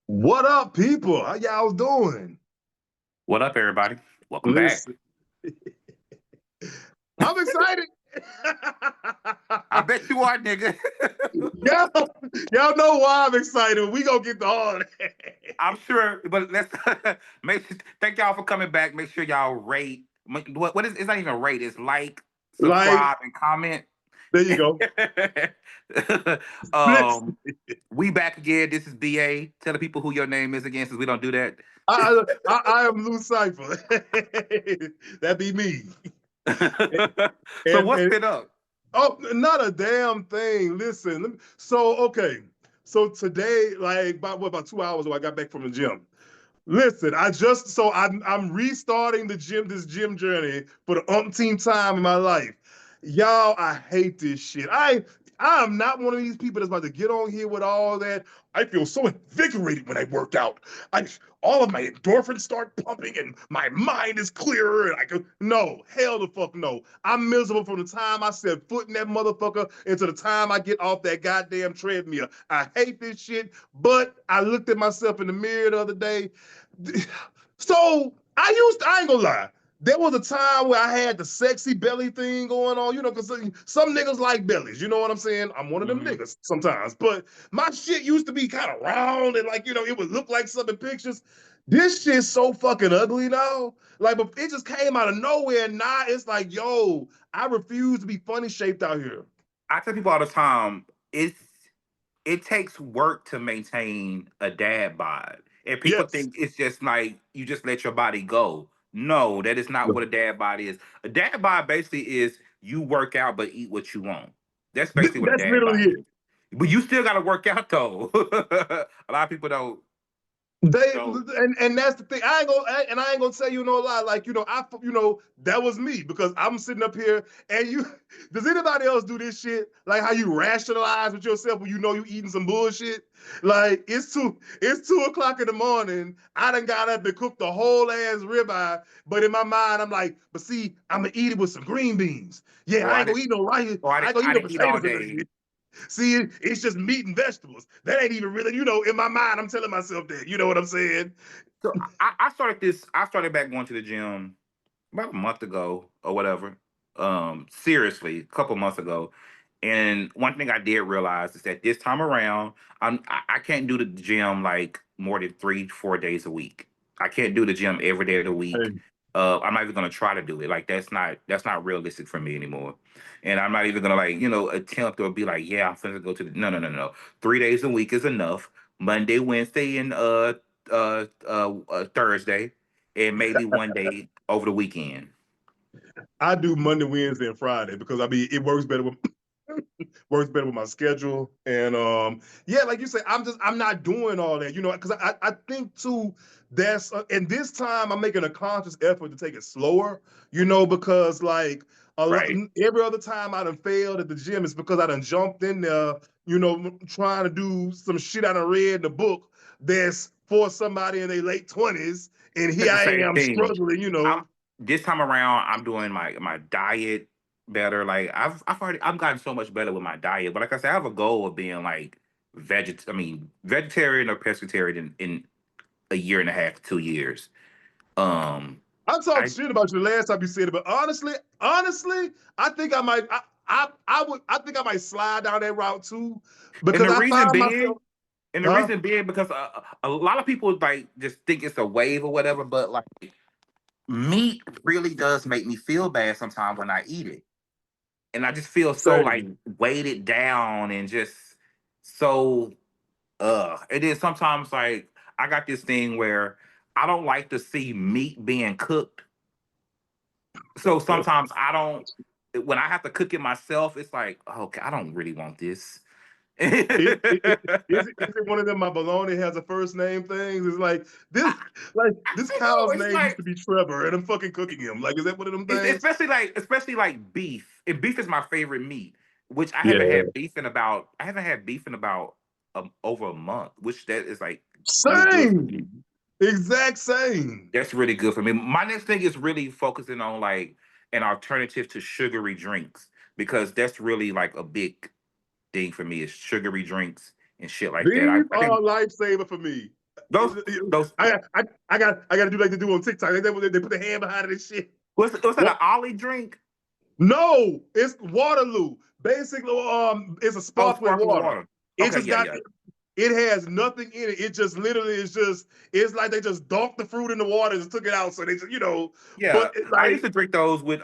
What up, people? How y'all doing? What up, everybody? Welcome back. Listen, I'm excited. I bet you are, nigga. y'all, y'all know why I'm excited. We gonna get to all that. I'm sure, but let's thank y'all for coming back. Make sure y'all rate. What is? It's not even rate. It's like, Like, subscribe, and comment. there you go. Listen, um, we back again. This is BA. Tell the people who your name is again, since we don't do that. I am Lou Cipher. That be me. So And, what's and been up? oh, not a damn thing. Listen, so okay. So today, like about 2 hours ago, I got back from the gym. Listen, I'm restarting this gym journey for the umpteenth time in my life. Y'all, I hate this shit. I am not one of these people that's about to get on here with all that. I feel so invigorated when I work out. I all of my endorphins start pumping and my mind is clearer and I go, no, hell the fuck no. I'm miserable from the time I set foot in that motherfucker into the time I get off that goddamn treadmill. I hate this shit, but I looked at myself in the mirror the other day. So I ain't gonna lie. There was a time where I had the sexy belly thing going on, because some niggas like bellies. You know what I'm saying? I'm one of them Mhm. niggas sometimes. But my shit used to be kind of round and like, it would look like something in pictures. This shit's so fucking ugly now. Like, but it just came out of nowhere. And now it's like, yo, I refuse to be funny shaped out here. I tell people all the time, it takes work to maintain a dad bod. And people Yes. think it's just like you just let your body go. No, that is not what a dad bod is. A dad bod basically is you work out but eat what you want. That's basically what a That's dad literally bod it. is. But you still gotta work out though. A lot of people They don't. and that's the thing. I ain't gonna tell you no lie. Like that was me because I'm sitting up here and you. Does anybody else do this shit? Like how you rationalize with yourself when you know you eating some bullshit. Like it's 2 o'clock in the morning. I done got up and cooked the whole ass ribeye, but in my mind I'm like, but see, I'm gonna eat it with some green beans. Yeah, Or I I ain't gonna didn't eat no rice. or I I didn't ain't gonna eat I no didn't eat all potatoes in that day. shit. See, it's just meat and vegetables. That ain't even really, in my mind, I'm telling myself that. You know what I'm saying? So I started back going to the gym about a month ago or whatever. Seriously, a couple months ago. And one thing I did realize is that this time around, I can't do the gym like more than 3, 4 days a week. I can't do the gym every day of the week. Hey, I'm not even gonna try to do it. Like that's not realistic for me anymore. And I'm not even gonna attempt or be like, yeah, I'm gonna go to the no, no, no, no. 3 days a week is enough. Monday, Wednesday, and Thursday, and maybe one day over the weekend. I do Monday, Wednesday, and Friday because I mean it works better with my schedule. And yeah, like you say, I'm not doing all that, because I think too that's and this time I'm making a conscious effort to take it slower, because like a lot, Right. every other time I done failed at the gym is because I done jumped in there, trying to do some shit I done read in the book that's for somebody in their late 20s, and here It's the I same am thing. struggling. I'm this time around. I'm doing my diet better. Like I've gotten so much better with my diet. But like I said, I have a goal of being like vegetarian or pescatarian in a year and a half, 2 years. Um, I talked I shit about you the last time you said it, but honestly, I think I might, I think I might slide down that route too, and because the I reason find myself, being, and the huh? reason being because a lot of people like just think it's a wave or whatever. But like meat really does make me feel bad sometimes when I eat it. And I just feel so like Same. weighted down and just so and then sometimes like I got this thing where I don't like to see meat being cooked. So sometimes I don't when I have to cook it myself, it's like, okay, I don't really want this. Is it one of them? My bologna has a first name things. It's I, like this I know cow's it's name used like to be Trevor, and I'm fucking cooking him. Like, is that one of them things? especially like beef. And beef is my favorite meat, which Yeah. I haven't had beef in about over a month, which that is like really good for me. Same. Exact same. That's really good for me. My next thing is really focusing on like an alternative to sugary drinks because that's really like a big thing for me is sugary drinks and shit like that. I, These I are think a lifesaver for me. Those those I got to do like they do on TikTok. They put the hand behind it and shit. what's that, an What? Ollie drink? No, it's Waterloo. Basically, it's a Oh, sparkling sparkling water. water. It Okay, just yeah, got. yeah. It has nothing in it. It just literally is just. It's like they just dunked the fruit in the water and took it out. So they just, Yeah. but it, I used like, to drink those with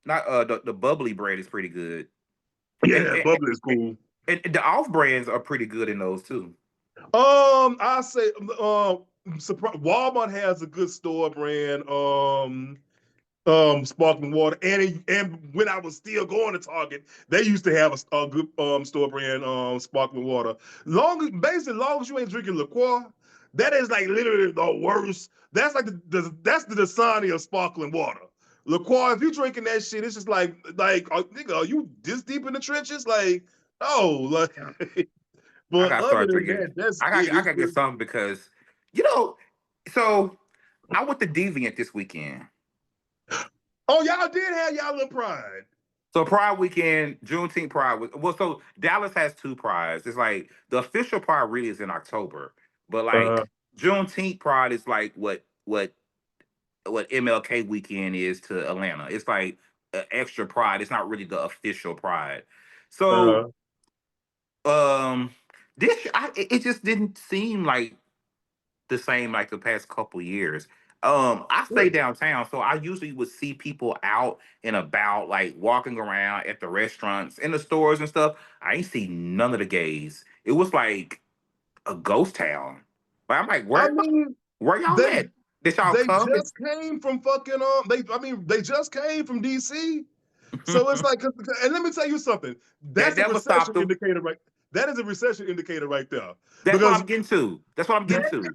not the bubbly bread is pretty good. And, yeah, and, bubbly is cool. and the off brands are pretty good in those too. I say, Walmart has a good store brand. Sparkling water, and when I was still going to Target, they used to have a good store brand sparkling water. Long as you ain't drinking liqueur, that is like literally the worst. That's like that's the Dasani of sparkling water. Liqueur, if you drinking that shit, it's just like nigga, are you this deep in the trenches? Like, oh, like, I but gotta other start than drinking. that, that's I it. got I gotta get something because you know. So I went to Deviant this weekend. Oh, y'all did have y'all little pride. So Pride weekend, Juneteenth Pride was well. So Dallas has two prides. It's like the official Pride really is in October, but Uh, like Juneteenth Pride is like what MLK weekend is to Atlanta. It's like an extra Pride. It's not really the official Pride. So uh, this it just didn't seem like the same like the past couple years. I stay downtown, so I usually would see people out and about, like walking around at the restaurants, in the stores and stuff. I ain't see none of the gays. It was like a ghost town. But I'm like, I where mean, where y'all they at? Did y'all they come? just came from fucking they just came from DC. So it's like, and let me tell you something. That That's a never stopped recession them. indicator, right? That is a recession indicator right there. That's what Because I'm getting to. That's what I'm getting to.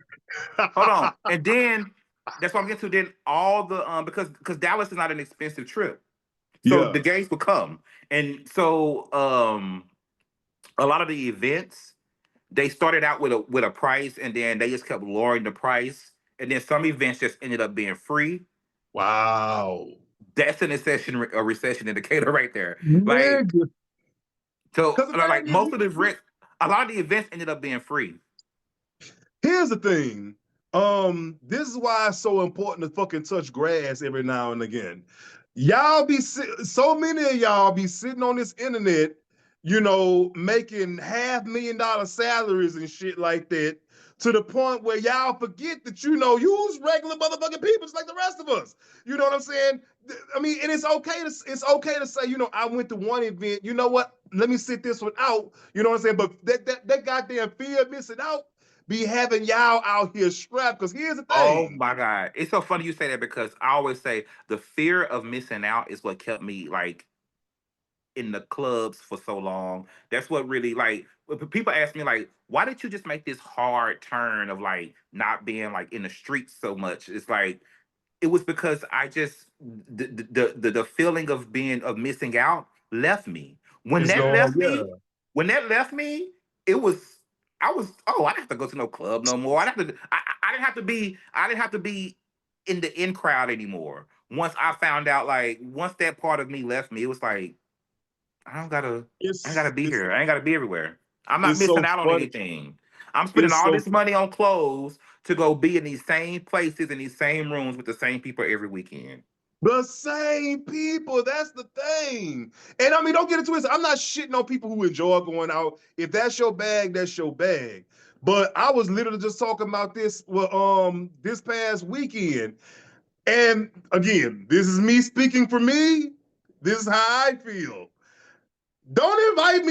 Hold on. And then that's what I'm getting to. Then all the because Dallas is not an expensive trip. So yeah, the gays would come. And so a lot of the events, they started out with a price and then they just kept lowering the price. And then some events just ended up being free. wow, That's a recession indicator right there. Like nigga. so Because the like thing is, most of the events, a lot of the events ended up being free. here's the thing. This is why it's so important to fucking touch grass every now and again. So many of y'all be sitting on this internet, making $500,000 salaries and shit like that, to the point where y'all forget that you's regular motherfucking people just like the rest of us. You know what I'm saying? I mean, and it's okay to say, I went to one event. You know what? Let me sit this one out. You know what I'm saying? But that goddamn fear of missing out be having y'all out here strapped. Because here's the Oh thing. my God. It's so funny you say that because I always say the fear of missing out is what kept me like in the clubs for so long. That's what really like when people ask me like, why did you just make this hard turn of like not being like in the streets so much? It's like it was because I just the feeling of missing out left me. When It's that going, left yeah. me, when that left me, it was I was oh I didn't have to go to no club no more. I didn't have to be in the in crowd anymore. Once I found out like once that part of me left me, it was like I ain't gotta It's be it's here. I ain't gotta be everywhere. I'm not it's so missing out on funny. anything. I'm spending It's all so this money on clothes to go be in these same places in these same rooms with the same people every weekend. The same people. That's the thing. And I mean, don't get it twisted. I'm not shitting on people who enjoy going out. If that's your bag, that's your bag. But I was literally just talking about this this past weekend. And again, this is me speaking for me. This is how I feel. Don't invite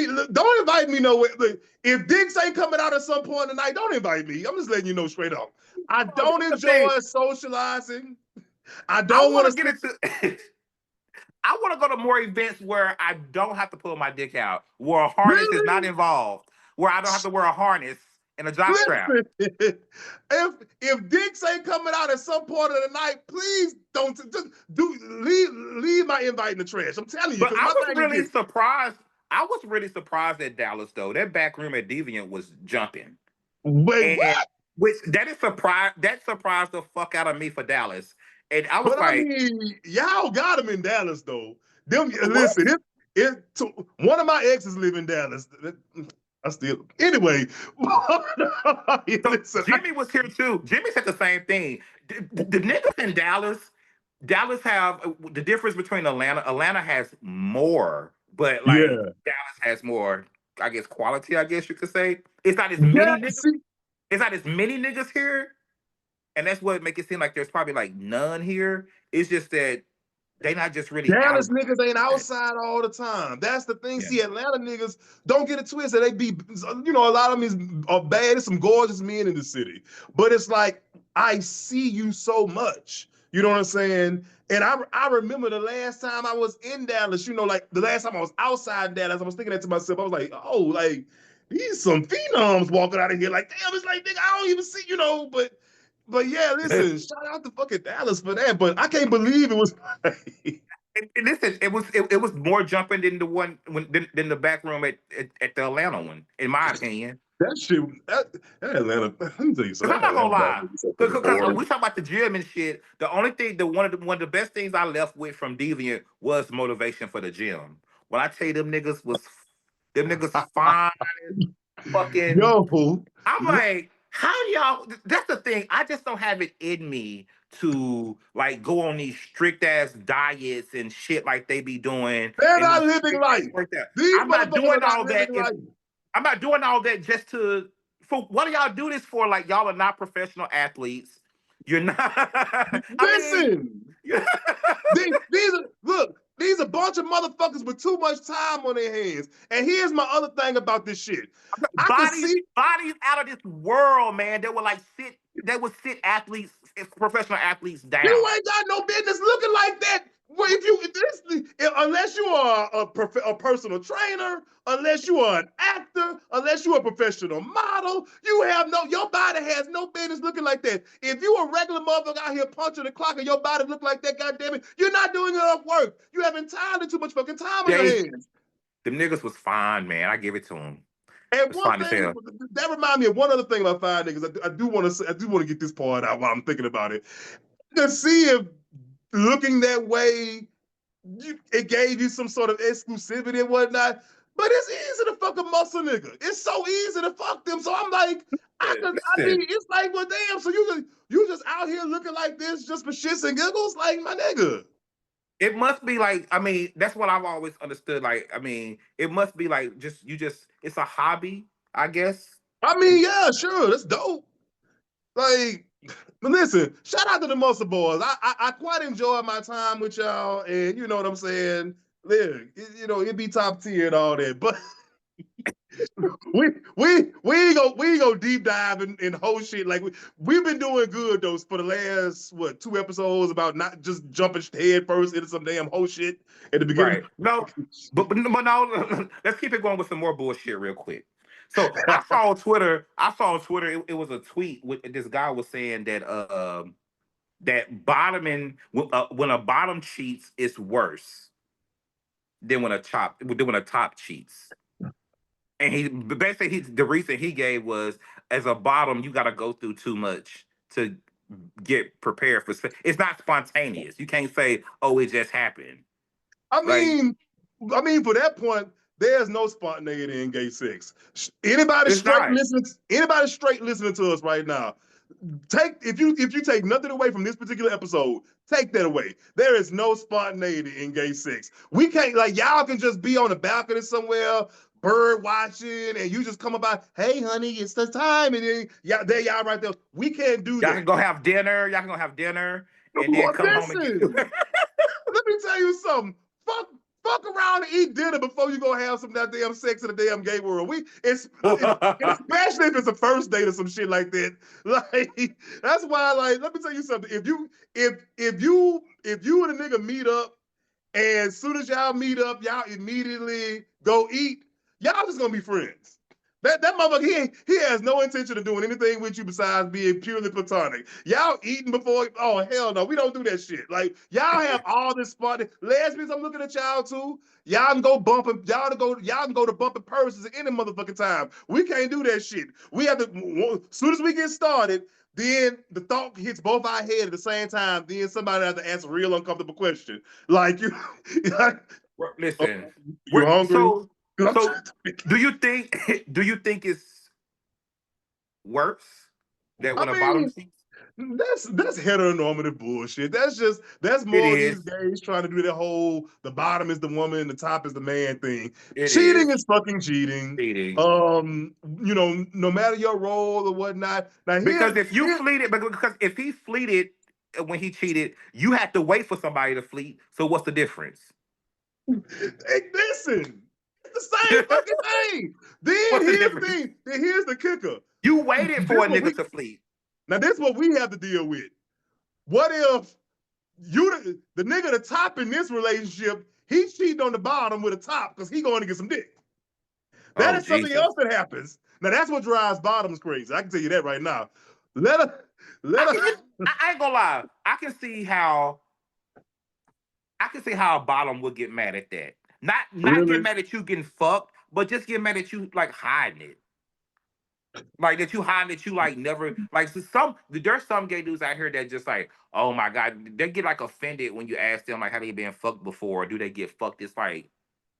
me nowhere. Look, if dicks ain't coming out at some point tonight, don't invite me. I'm just letting you know straight up. I Oh, don't that's the thing. enjoy socializing. I I don't want want to to get sit. into. I want to go to more events where I don't have to pull my dick out, where a harness is not Really? involved, where I don't have to wear a harness and a jock strap. Listen, if dicks ain't coming out at some point of the night, please don't just leave my invite in the trash. I'm telling you, But because I my was thing is really this. surprised. I was really surprised at Dallas though. That back room at Deviant was jumping. Wait, And what? which that surprised the fuck out of me for Dallas. And I was But I like, mean, y'all got them in Dallas though. Them what? listen, one of my exes live in Dallas. I still anyway. So Listen, Jimmy was here too. Jimmy said the same thing. The niggas in Dallas, Dallas have the difference between Atlanta. Atlanta has more, but like yeah, Dallas has more. I guess quality. I guess you could say it's not as yeah. many niggas. See, It's not as many niggas here, and that's what make it seem like there's probably like none here. It's just that they not just really out Dallas of. niggas ain't outside all the time. That's the thing. Yeah. See, Atlanta niggas don't get it twisted. They be, you know, a lot of them are bad. There's some gorgeous men in the city, but it's like I see you so much. You know what I'm saying? And I remember the last time I was in Dallas. You know, like the last time I was outside Dallas, I was thinking that to myself. I was like, oh, like these some phenoms walking out of here. Like, damn, it's like nigga, I don't even see, you know, but yeah, listen, shout out to fucking Dallas for that. But I can't believe it was like, And listen, it was more jumping than the one than the back room at the Atlanta one, in my opinion. that shit. That Atlanta. Let me tell you Cause something. I'm That not gonna Atlanta lie, is so fucking because boring. we talk about the gym and shit. The only thing, one of the best things I left with from Deviant was motivation for the gym. When I tell you them niggas fine, fucking. Yo, I'm like, how do y'all? That's the thing. I just don't have it in me to like go on these strict ass diets and shit like they be doing they're and not these living strict ass life. workouts. These I'm not motherfuckers are doing not all that. living life. I'm not doing all that just to. For what do y'all do this for? Like y'all are not professional athletes. You're not. I mean, Listen, these are look. These a bunch of motherfuckers with too much time on their hands. And here's my other thing about this shit. I can bodies see bodies out of this world, man. They would sit athletes, professional athletes you down. ain't got no business looking like that. Well, unless you are a personal trainer, unless you are an actor, unless you're a professional model, your body has no business looking like that. If you a regular motherfucker out here punching the clock and your body look like that, goddamn it, you're not doing enough work. You having entirely too much fucking time on your They hands. Them niggas was fine, man. I give it to them. And It's one fine as thing hell. that remind me of one other thing about fine niggas. I do want to say, I do want to get this part out while I'm thinking about it. To see if looking that way it gave you some sort of exclusivity and whatnot. But it's easy to fuck a muscle nigga. It's so easy to fuck them. So I'm like, I mean, Listen, it's like, well, damn. So you just out here looking like this just for shits and giggles, like my nigga. it must be like, I mean, that's what I've always understood. Like, I mean, it must be like it's a hobby, I guess. I And mean, yeah, sure, that's dope. Like, but listen, shout out to the muscle boys. I quite enjoyed my time with y'all, and you know what I'm saying. Look, it'd be top tier and all that, but we ain't go deep dive in whole shit. Like we've been doing good though for the last 2 episodes about not just jumping head first into some damn whole shit at the beginning. right. No, but no, let's keep it going with some more bullshit real quick. So I saw on Twitter, it was a tweet with this guy was saying that bottoming when a bottom cheats is worse than when a top cheats. And the reason he gave was as a bottom, you got to go through too much to get prepared for. It's not spontaneous. You can't say, "Oh, it just happened." I Like mean, I mean, for that point, there's no spontaneity in gay sex. Anybody it's straight not. listening, anybody straight listening to us right now, if you take nothing away from this particular episode, take that away. There is no spontaneity in gay sex. We can't like y'all can just be on the balcony somewhere, bird watching, and you just come about, hey honey, it's the time, and then there y'all right there. We can't do Y'all can that. go have dinner. Y'all can go have dinner, and then Well, come home and get. listen, let me tell you something. Fuck around and eat dinner before you go have some goddamn sex in the damn gay world. Especially if it's a first date or some shit like that. Like that's why. Like, let me tell you something. If you and a nigga meet up, and as soon as y'all meet up, y'all immediately go eat. Y'all just gonna be friends. That motherfucker, he has no intention of doing anything with you besides being purely platonic. Y'all eating before, oh hell no, we don't do that shit. Like y'all have all this fun. Lesbians, I'm looking at y'all too. Y'all can go bumping, y'all can go to bumping purses at any motherfucking time. We can't do that shit. We have to, as soon as we get started, then the thought hits both our head at the same time. Then somebody has to ask a real uncomfortable question. Like you, like, oh, Listen, you hungry? so I'm So trying to figure- do you think do you think it's worse that I when a bottom mean, cheats? that's heteronormative bullshit. That's It more these is. gays trying to do the whole the bottom is the woman, the top is the man thing. It Cheating is is fucking cheating. cheating. No matter your role or whatnot. Now Because here, if you fleeted, because if he fleeted when he cheated, you had to wait for somebody to fleet. So what's the difference? hey, listen, it's the same fucking thing. Then What's the here's the difference? thing. Then here's the kicker. You waited This for a what nigga we to fleet. now. This what we have to deal with. What if the nigga the top in this relationship, he's cheating on the bottom with a top because he going to get some dick. That Oh is something Jesus! else that happens. Now that's what drives bottoms crazy. I can tell you that right now. Let her, let I her. can. I ain't gonna lie. I can see how a bottom would get mad at that. Not get Really? mad at you getting fucked, but just get mad at you like hiding it. Like that you hiding that you like never like so there's some gay dudes out here that just like, oh my god, they get like offended when you ask them like how they been fucked before, or do they get fucked? It's like,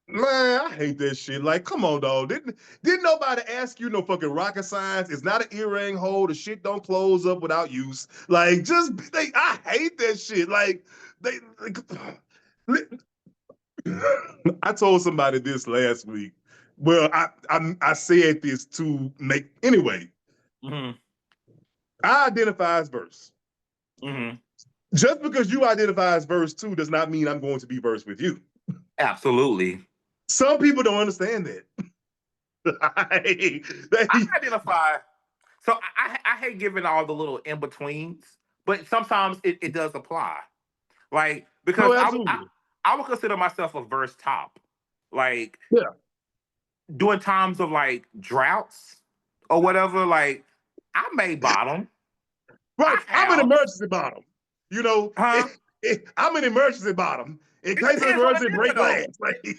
Man, I hate that shit. Like, come on, dog. Didn't nobody ask you no fucking rocket science? It's not an earring hole. The shit don't close up without use. Like, I hate that shit. Like, they. I told somebody this last week. Well, I said this to make anyway. mm-hmm, I identify as verse. mm-hmm, Just because you identify as verse two does not mean I'm going to be verse with you. absolutely. Some people don't understand that. I they, identify. So I hate giving all the little in betweens, but sometimes it does apply. Like because no, absolutely. I would consider myself a verse top. Like Yeah. during times of like droughts or whatever, like I made bottom. Right. I I'm an have. emergency bottom. You know, Huh? I'm an emergency bottom. In It case of depends on the emergency, nigga break glass. though.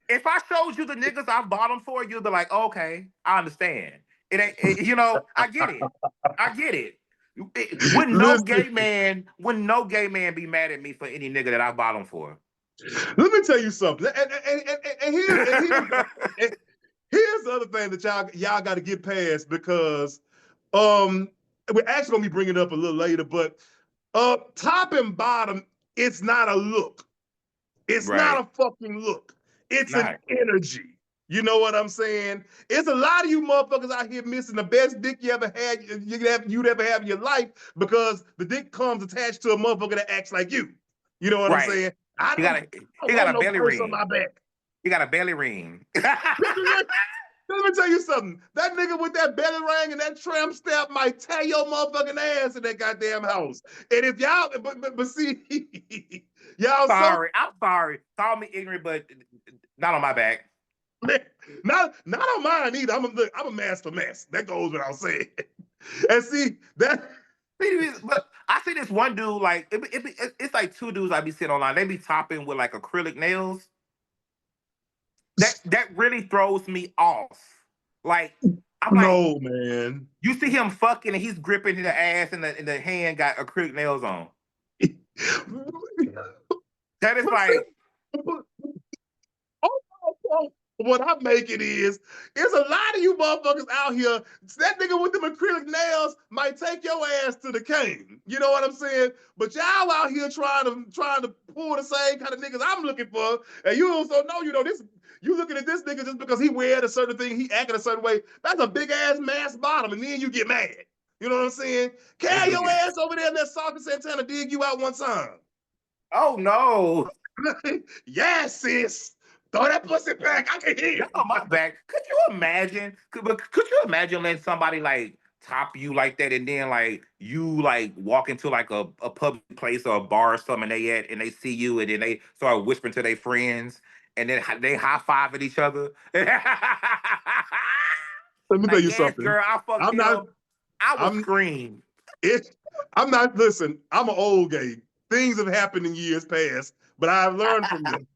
If I showed you the niggas I've bottomed for, you'd be like, okay, I understand. I get it. I get it. Listen, Wouldn't no gay man be mad at me for any nigga that I bottomed for? let me tell you something. And here's the other thing that y'all got to get past because we're actually gonna be bringing it up a little later, but top and bottom, it's not a look. It's not Right. a fucking look. It's It's an not. energy. You know what I'm saying? It's a lot of you motherfuckers out here missing the best dick you ever had, you'd ever have in your life because the dick comes attached to a motherfucker that acts like you. You know what I'm Right. saying? I He don't, got a I don't he got want a no belly purse on ring. my back. He got a belly ring. Let me tell you something. That nigga with that belly ring and that tramp stamp might tear your motherfucking ass in that goddamn house. And if y'all, but see, y'all so Sorry. I'm sorry. Call me ignorant, but not on my back. not on mine either. I'm a master mess. That goes without saying. And see that But I see this one dude like it's like two dudes I be sitting online. They be topping with like acrylic nails. That really throws me off. Like I'm like, no man. you see him fucking and he's gripping the ass and the hand got acrylic nails on. That is But see, like, but what I'm making is, it's a lot of you motherfuckers out here. That nigga with them acrylic nails might take your ass to the cane. You know what I'm saying? But y'all out here trying to pull the same kind of niggas I'm looking for, and you also know, this. You looking at this nigga just because he wearing a certain thing, he acting a certain way. That's a big ass mass bottom, and then you get mad. You know what I'm saying? it Carry do your get. ass over there and let Salty Santana dig you out one time. Oh no. Yes, sis. Throw that pussy back. I can hear Not it. on my back. Could you imagine? Could you imagine letting somebody like top you like that and then like you like walk into like a public place or a bar or something and they see you and then they start whispering to their friends and then they high five at each other. Let me tell Like, you yes, something. girl, I fucked I'm not. him. I would I'm. scream. It. I'm not. Listen. I'm an old gay. Things have happened in years past, but I've learned from them.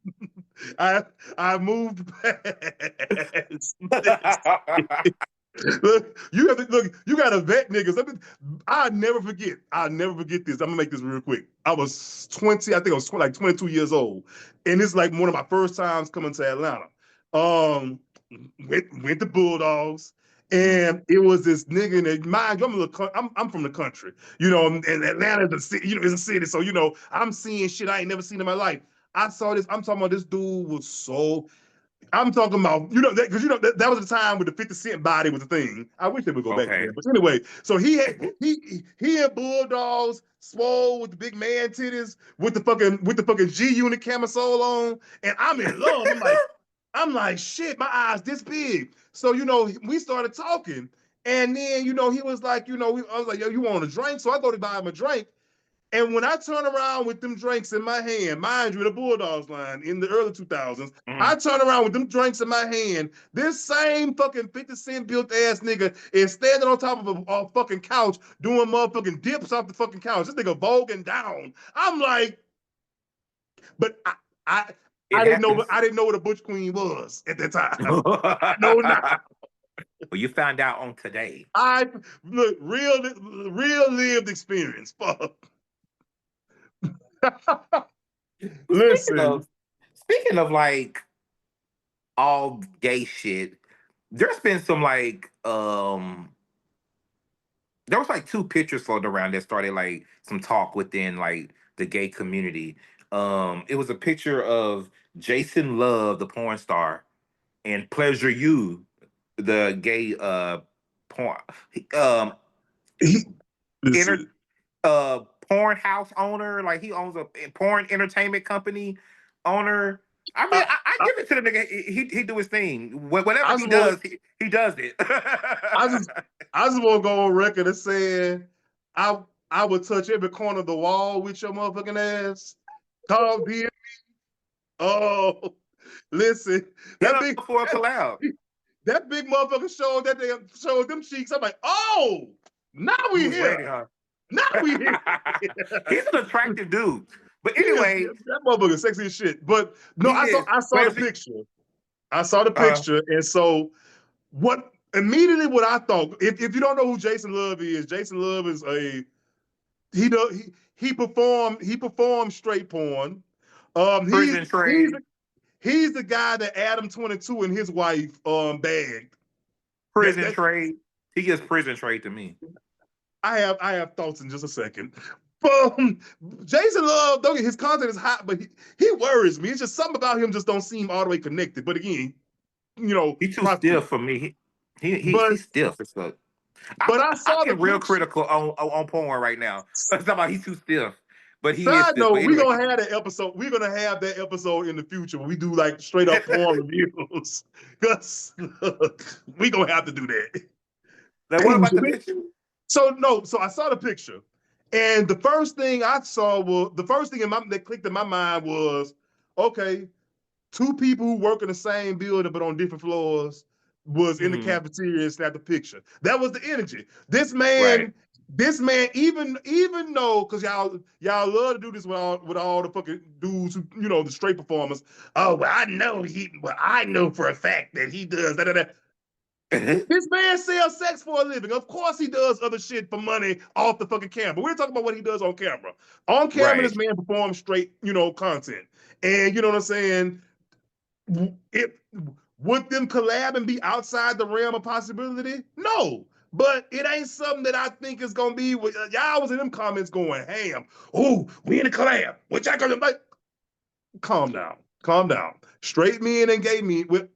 I I moved past this. Look, you have to look. You got to vet niggas. I'll never forget. I'll never forget this. I'm gonna make this real quick. I was 20. I think I was like 22 years old, and it's like one of my first times coming to Atlanta. Um, went to Bulldogs. And it was this nigga, and mind you, I'm from the country, you know, and Atlanta's a city, you know, is a city. So, you know, I'm seeing shit I ain't never seen in my life. I saw this, I'm talking about this dude was so, I'm talking about, you know, because you know that was the time when the 50 Cent body was a thing. I wish they would go back to Okay. that. But anyway, so he had Bulldogs, swole with the big man titties, with the fucking G Unit camisole on, and I'm in love. I'm like, shit, my eyes this big. So, you know, we started talking. And then, you know, he was like, you know, I was like, yo, you want a drink? So I go to buy him a drink. And when I turn around with them drinks in my hand, mind you, the Bulldogs line in the early 2000s, I turn around with them drinks in my hand. This same fucking 50 Cent built ass nigga is standing on top of a fucking couch doing motherfucking dips off the fucking couch. This nigga voguing down. I'm like, but I It didn't know happens. I didn't know what a butch queen was at that time. I know now. Well, you found out on today. I look real lived experience. Fuck. Speaking Listen. of, speaking of like all gay shit, there's been some like there was like two pictures floating around that started like some talk within like the gay community. It was a picture of Jason Love, the porn star, and Pleasure You, the gay porn He, inter listen. porn house owner. Like he owns a porn entertainment company owner. I mean, I, I I, give it to the nigga. He do his thing. Whatever I he just want does, he does it. I just I just want to go on record as saying I I would touch every corner of the wall with your motherfucking ass. Tom D. Oh, listen, Hit that up big for a collab. that big motherfucker showed that they showed them cheeks. I'm like, oh, now You we was here. ready, huh? Now we here. He's an attractive dude. But He is anyway, that motherfucker sexy as shit. But no, he is. I saw the Pleasure. picture. I saw the picture, and so what immediately what I thought, if you don't know who Jason Love is he does he performs straight porn. Um he's Prison he's trade. he's the guy that Adam 22 and his wife bagged. Prison That trade. He gives prison trade to me. I have thoughts in just a second. Jason Love, don't get his content is hot, but he worries me. It's just something about him just don't seem all the way connected. But again, you know, He's too stiff for me. but He's stiff. It's like but I I'm saw the getting real picture. critical on porn right now. It's about he's too stiff, but he is Side stiff. But note, we're anyway, gonna have that episode. We're gonna have that episode in the future where we do like straight up porn reviews. Cause look, we gonna have to do that. like what about the picture? So no, so I saw the picture, and the first thing I saw was the first thing that clicked in my mind was, okay, two people who work in the same building but on different floors was in the Mm-hmm. cafeteria and snapped a picture. That was the energy. Right. This man, even though, because y'all love to do this with all the fucking dudes who, you know, the straight performers. Oh, well, I know for a fact that he does da da da. This man sells sex for a living. Of course he does other shit for money off the fucking camera. We're talking about what he does on camera. On camera, Right. this man performs straight, you know, content. And you know what I'm saying? It would them collab and be outside the realm of possibility? No. But it ain't something that I think is gonna be. Y'all was in them comments going ham. Oh, we in a collab. What y'all gonna like? Calm down. Calm down. Straight men and gay men with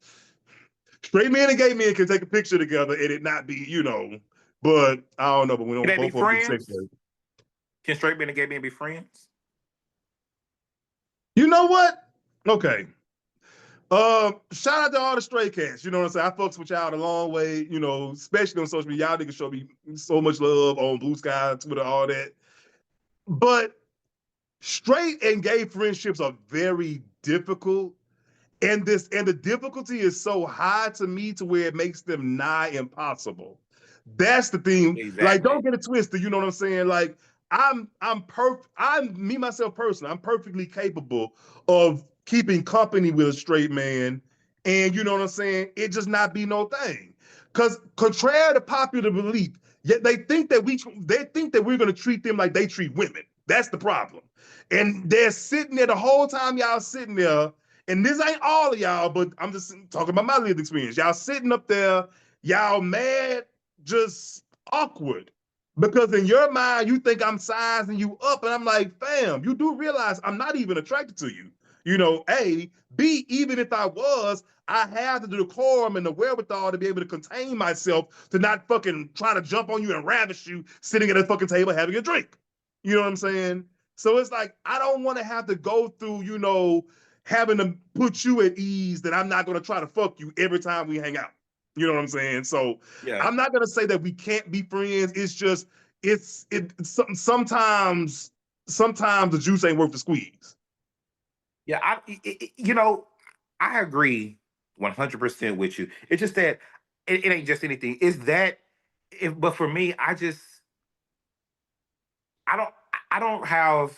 straight men and gay men can take a picture together and it not be, you know. But I don't know. But we Can don't they be both of them do sex. friends? Can straight men and gay men be friends? You know what? Okay. Shout out to all the stray cats. You know what I'm saying? I fucks with y'all a long way, you know, especially on social media. Y'all niggas show me so much love on Blue Sky, Twitter, all that. But straight and gay friendships are very difficult. And the difficulty is so high to me to where it makes them nigh impossible. That's the thing. Like, don't Exactly. get it twisted. You know what I'm saying? Like, I'm me myself personally. I'm perfectly capable of keeping company with a straight man, and you know what I'm saying. It just not be no thing. Because contrary to popular belief, yet they think that we're gonna treat them like they treat women. That's the problem. And they're sitting there the whole time y'all sitting there and this ain't all of y'all, but I'm just talking about my lived experience. Y'all sitting up there, y'all mad, just awkward. Because in your mind, you think I'm sizing you up, and I'm like, fam, you do realize I'm not even attracted to you. You know, A, B, even if I was, I have the decorum and the wherewithal to be able to contain myself to not fucking try to jump on you and ravish you sitting at a fucking table having a drink. You know what I'm saying? So it's like, I don't want to have to go through, you know, having to put you at ease that I'm not going to try to fuck you every time we hang out. You know what I'm saying? So Yeah. I'm not going to say that we can't be friends. It's just, sometimes the juice ain't worth the squeeze. Yeah, I agree 100% with you. It's just that it ain't just anything. It's that, but for me, I don't, I don't have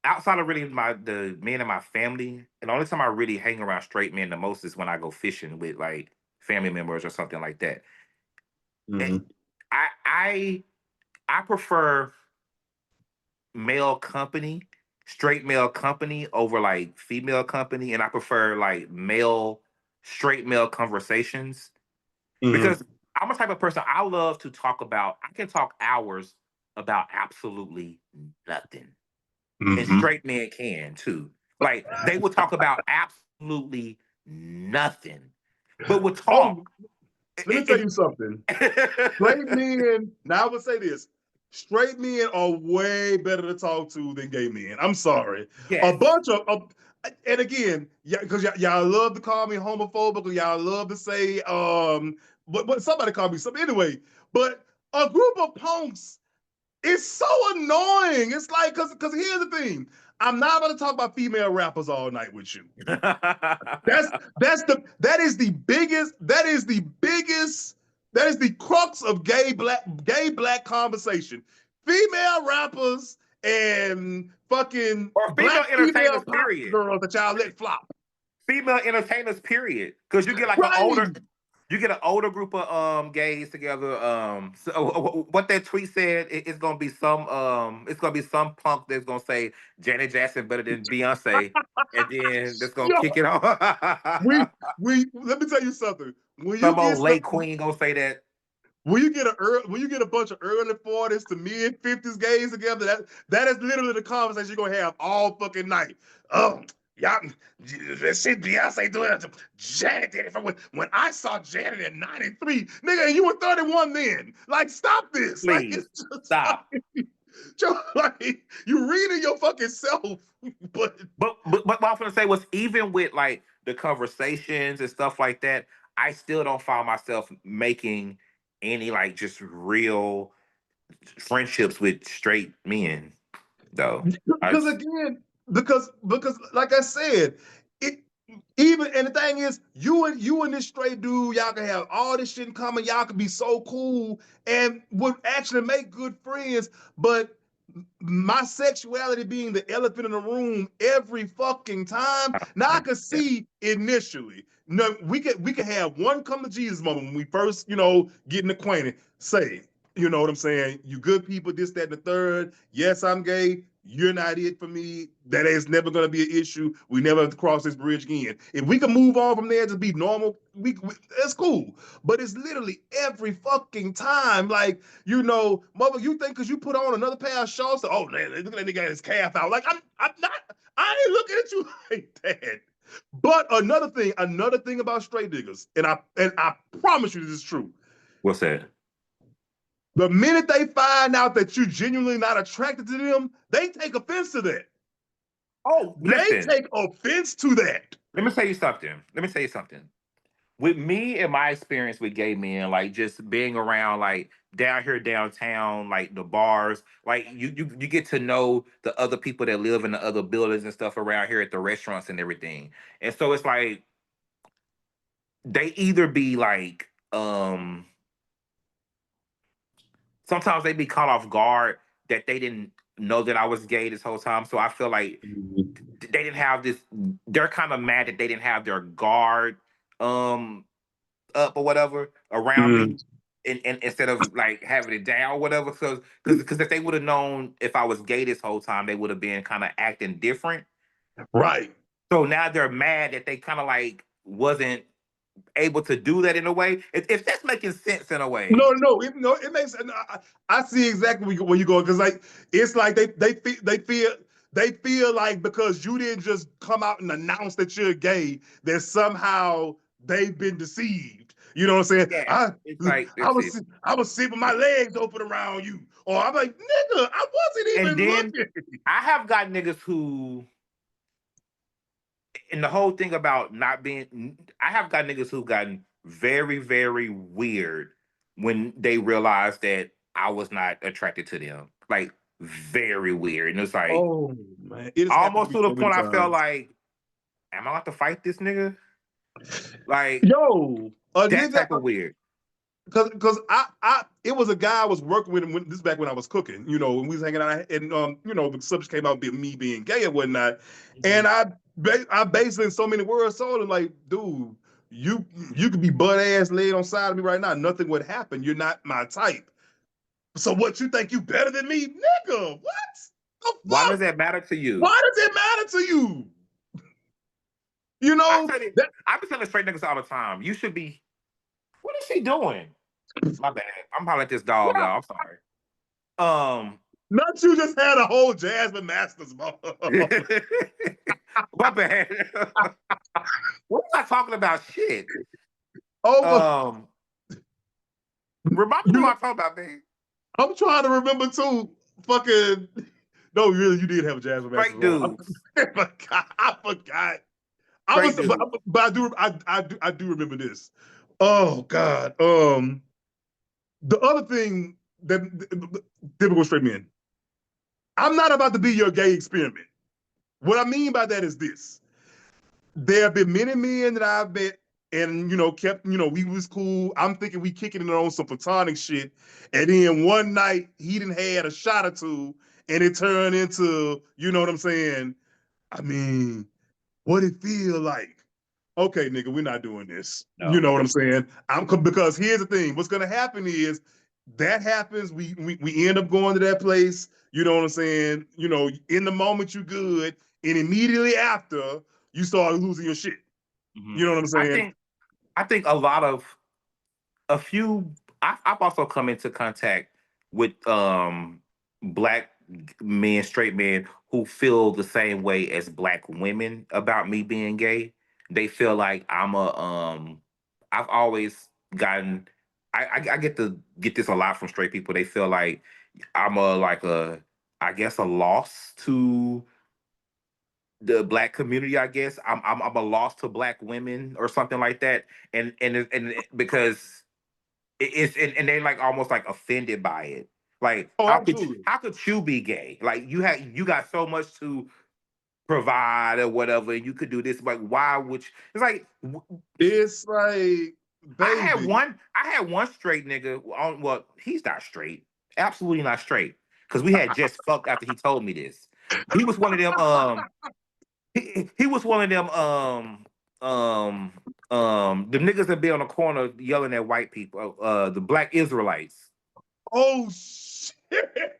outside of really the men in my family. And the only time I really hang around straight men the most is when I go fishing with like family members or something like that. Eh, Mm-hmm. I I prefer male company, straight male company over like female company, and I prefer like straight male conversations Mm-hmm. because I'm a type of person I love to talk about. I can talk hours about absolutely nothing, and Mm-hmm. straight men can too. Like they will talk about absolutely nothing, but will Oh, talk. let me tell you something. Straight men, now I would say this. Straight men are way better to talk to than gay men. I'm sorry. A Yes. bunch of and again, yeah, because y'all love to call me homophobic, or y'all love to say, but somebody called me something anyway. But a group of punks is so annoying. It's like, because here's the thing. I'm not going to talk about female rappers all night with you. That is the biggest, that is the crux of gay black conversation. Female rappers and fucking Or female black female entertainers, pop period. girls that y'all let flop. Female entertainers, period. Because you get like Right. you get an older group of gays together. So what that tweet said, it's gonna be some punk that's gonna say Janet Jackson better than Beyonce, and then that's gonna Yo, kick it off. we let me tell you something. When you Some get old some late queen gonna say that. when you get a bunch of early 40s to mid 50s gays together, that is literally the conversation you're gonna have all fucking night. Oh, y'all, that shit Beyonce doing it. Janet did it from when I saw Janet in '93, nigga, and you were 31 then. Like, stop this. Like, Please it's just stop. like you reading your fucking self, but But what I was gonna say was even with like the conversations and stuff like that, I still don't find myself making any like just real friendships with straight men though. I because again, because like I said, it even and the thing is, you and this straight dude, y'all can have all this shit in common. Y'all can be so cool and would actually make good friends. But my sexuality being the elephant in the room every fucking time. Now I could yeah. see initially. No, we could have one come to Jesus moment when we first, getting acquainted. Say, you know what I'm saying? You good people, this, that, and the third. Yes, I'm gay. You're not it for me. That is never going to be an issue. We never have to cross this bridge again. If we can move on from there to be normal, that's cool. But it's literally every fucking time. Like, mother, you think because you put on another pair of shorts, oh man, look at that nigga got his calf out. Like, I'm not, I ain't looking at you like that. But another thing about straight niggas, and I promise you this is true. What's that? The minute they find out that you're genuinely not attracted to them, they take offense to that. Oh, They listen. take offense to that. Let me tell you something. Let me tell you something. With me and my experience with gay men, like just being around like down here downtown, like the bars, like you get to know the other people that live in the other buildings and stuff around here at the restaurants and everything. And so it's like they either be like sometimes they be caught off guard that they didn't know that I was gay this whole time. So I feel like they didn't have this, they're kind of mad that they didn't have their guard up or whatever around Mm, me, and instead of like having it down or whatever. So because if they would have known if I was gay this whole time, they would have been kind of acting different. right. So now they're mad that they kind of like wasn't able to do that in a way. If that's making sense in a way. No, it makes. I see exactly where you go because like it's like they feel like because you didn't just come out and announce that you're gay that somehow they've been deceived. You know what I'm saying? Yeah, it's like I was sitting with my legs open around you, or I'm like, nigga, I wasn't and even then looking. I have got niggas who, and the whole thing about not being, I have got niggas who've gotten very, very weird when they realized that I was not attracted to them. Like, very weird. And it's like, Oh man, it has happened to almost me to the so many point I felt times. like, am I about to fight this nigga? Like, Yo, a that nigga, type of weird. because it was a guy I was working with when this is back when I was cooking, you know, and we was hanging out, and you know, the subject came out being me being gay and whatnot, and I basically in so many words told him like, dude, you you could be butt ass laid on side of me right now, nothing would happen. You're not my type. So what you think you better than me, nigga? What the Why fuck? does that matter to you? Why does it matter to you? You I know tell you, that. I be telling straight niggas all the time. You should be. What is she doing? My bad. I'm hollering at this dog, y'all. I'm sorry. Not you just had a whole Jasmine Masters ball. My bad. What was I talking about? Shit. Oh, Remind me you what know, I talking about, man. I'm trying to remember too. Fucking no, really, you did have a Jasmine Masters Straight ball. dudes. I forgot. I Straight was, dudes. but I do remember this. Oh God. The other thing that typical straight men. I'm not about to be your gay experiment. What I mean by that is this: there have been many men that I've met and you know kept we was cool. I'm thinking we kicking it on some platonic shit, and then one night he didn't had a shot or two, and it turned into you know what I'm saying. I mean, what it feel like? Okay, nigga, we're not doing this. You No. know what I'm saying? Because here's the thing: what's gonna happen is that happens. We end up going to that place. You know what I'm saying? You know, in the moment you good, and immediately after you start losing your shit. Mm-hmm. You know what I'm I saying? think I think a few I've also come into contact with black men, straight men who feel the same way as black women about me being gay. They feel like I'm a I've always gotten I get to get this a lot from straight people. They feel like I'm a like a I guess a loss to the black community. I guess I'm a loss to black women or something like that. Because it's and they like almost like offended by it. Like Oh, absolutely. how could you be gay? Like you got so much to provide or whatever, and you could do this. Like why would you? It's like It's like, baby. I had one straight nigga on. Well, he's not straight. Absolutely not straight. Because we had just fucked after he told me this. He was one of them. He was one of them. The niggas that be on the corner yelling at white people. The black Israelites. Oh shit!